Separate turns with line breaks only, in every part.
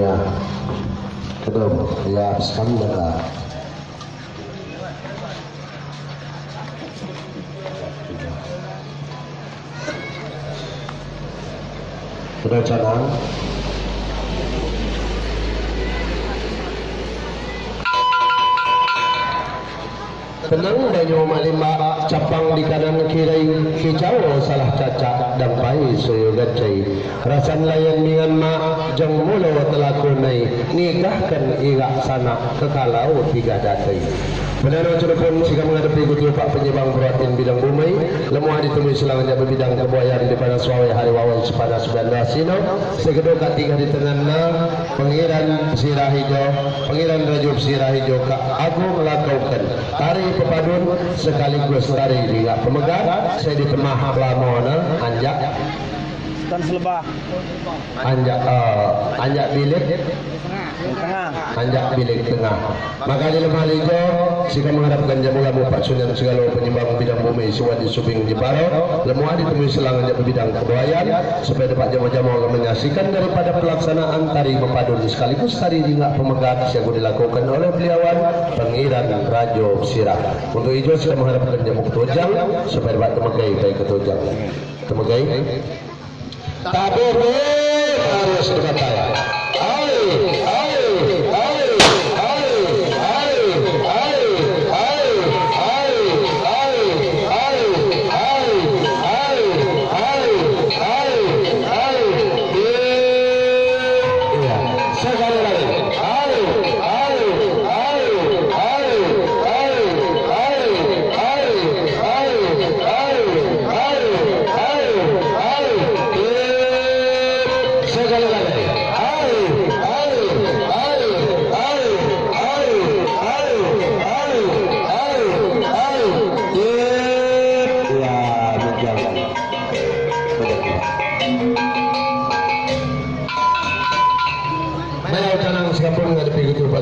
Iya. Kedua, ya sekarang dah. Kedua canang. Tenang banyu malimba capang di kanan kiri hijau salah caca dan pai suyu gacai rasan layan dengan mak jeng mulo telakunai nikahkan irak sana kekalau tiga datai. Benar pun jika menghadapi gutu pak penyebang beratin bidang bumi lemah ditemui selangnya berbidang kebuayan di panas wawai hari wawai sepanas 19 sino sekedua katiga di tengahna pengiran sirah hijau pengiran rajub sirah hijau ka agung lakaukan tari pepadun sekaligus tari hingga pemegang saya di tengah lamona anjak
Tan selebah
anjak bilik anjak bilik tengah maka di lemah hijau jika mengharapkan jamu-jamu Pak Sunan segala penyembang bidang bumi suwadi subing jeparo lemah ditemui selang anjak bidang kebuayan supaya dapat jamu-jamu akan menyaksikan daripada pelaksanaan tari pepadun sekaligus tari hingga pemegang yang dilakukan oleh beliawan pengiran Rajo Sirah untuk hijau jika mengharapkan jamu ketojang supaya dapat temegai baik ketojang temegai tapi harus berkata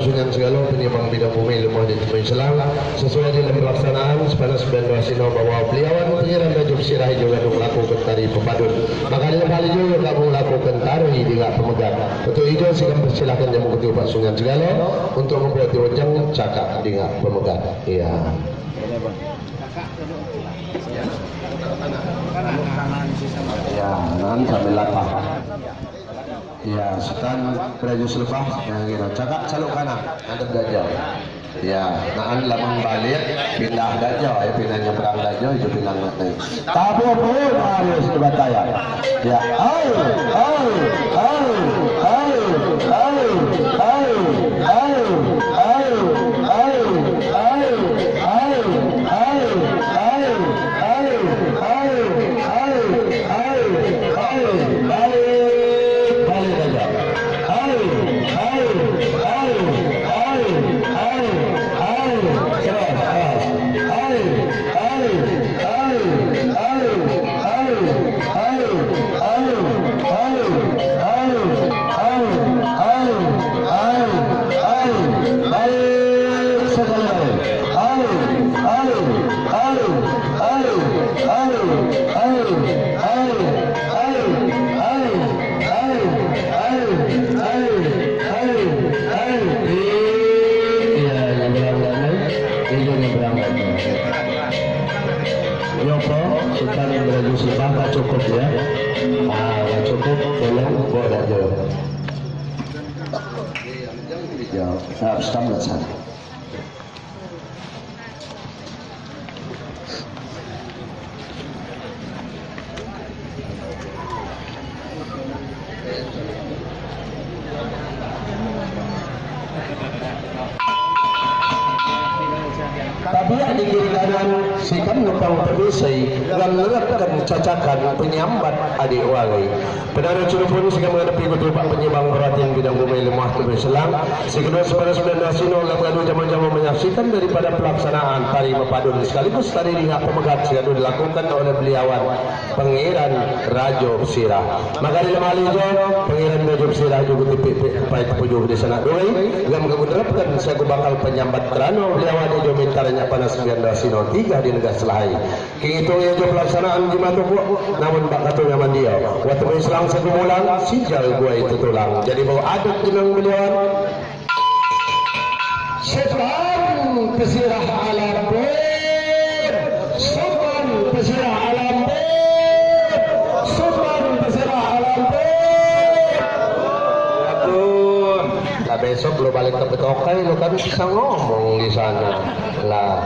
Pak Sunan segala penyembang bidang bumi lemah di Timur Selang sesuai dengan pelaksanaan sepanas 19 sino bahwa beliawan pengiran Rajo Sirah juga melakukan tari pepadun maka dalam hal itu kamu melakukan tari dengan pemegang untuk itu saya persilakan jamu ketua Pak Sunan segala untuk membuat wajang cakap dengan pemegang iya ya nan sambil lapar ya setan Rajo Selebah yang kira cakap caluk kanan ada gajah ya naan lamang balik pindah gajah ya pindahnya perang gajah itu pindah naik tapi pun harus dibataya ya ayo cukup ya cukup tolong buat aja ya harus tamat sana Tabiat di kiri kanan sikan numpang terbisai dan lerapkan cacakan penyambat adik walai. Pendana curupun sikan menghadapi ketupak penyembang beratin bidang bumi lemah tubuh selang. Sekedua sepanas 19 sino lalu jaman-jaman menyaksikan daripada pelaksanaan tari mepadun sekaligus tari ringak pemegat yang dilakukan oleh beliawan pengiran Rajo Sirah. Maka di lemah hijau pengiran Rajo Sirah juga tipik baik pujuk di sana doi. Yang menerapkan saya bakal penyambat kerana nyawa di jomintarnya panas bianda sino 3 di negara selahai king itu ya jo pelaksanaan jimatu bu namun bak katunya mandia waktu Islam segumulang sijal gua itu tulang jadi bawa adat jenang beliau Sultan pesirah alam ber Sultan pesirah alam ber Sultan pesirah alam ber aduh lah besok lo balik ke Betokai lo kan bisa ngomong di sana lah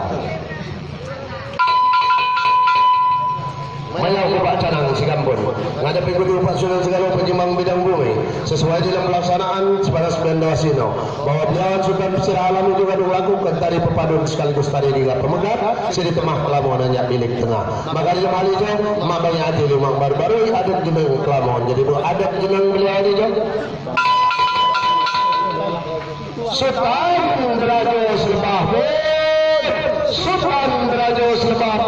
Mayang Bapak Canang Sigambon ngadepi Gubernur Pak Sunan Segala Penjembang Bidang Bumi sesuai dalam pelaksanaan sepanas Bendawasino bahwa beliau Sultan Pesirah Alam juga melakukan tari pepadun sekaligus tari Liga Pemegat siri temah Kelamoan hanya milik tengah maka dalam hal itu mabang hati lumang baru-baru adat jeneng Kelamoan jadi adat jeneng beliau ini jom Sultan Derajat Lebah Sultan Derajat Lebah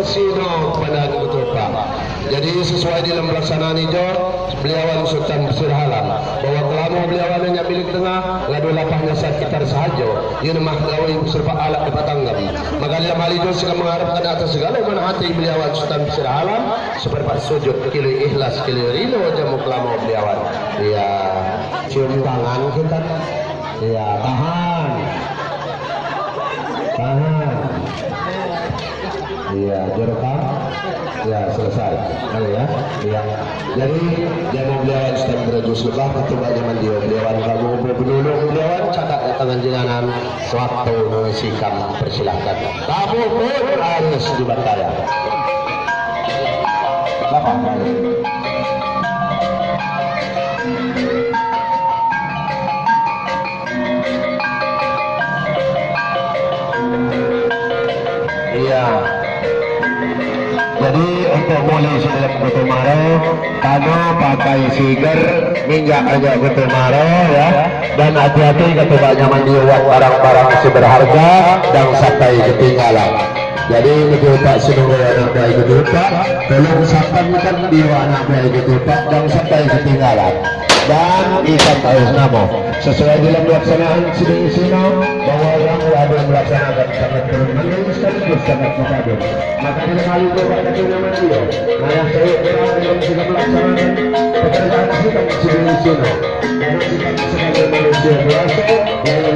Sino pada Kutupa. Jadi sesuai dalam pelaksanaan itu beliau Sultan Pesirah Alam bahwa kelama beliau hanya milik tengah ngadu lapahnya sekitar sahaja ia mah gawe serba alat di Patanggam maka dalam hal itu saya mengharapkan atas segala mana hati beliau Sultan Pesirah Alam seperti sujud kilo ikhlas kilo rilo jamu kelama beliau ya cium tangan kita ya tahan iya direkam ya selesai ya ya jadi jangan beliau Sultan Derajat Lebah ketua zaman dia beliau kamu berbunulung beliau catat tangan jenengan sewaktu sikam persilahkan tamu pun harus dibataya lapang iya jadi untuk mulai dalam betul maro kano pakai siger minyak aja betul maro ya dan hati-hati ketika nyaman diuat barang-barang masih berharga dan sampai ketinggalan jadi betul tak senang anak baik betul tak tolong sampaikan dia anak baik betul tak dan sampai ketinggalan dan ikan harus namo sesuai dalam pelaksanaan sini bahwa yang ada melaksanakan sangat bermanfaat sekaligus sangat mengagum maka dalam hal itu pada nama dia ayah saya berada dalam segala pelaksanaan pekerjaan sikap sini karena sikap sebagai manusia biasa yang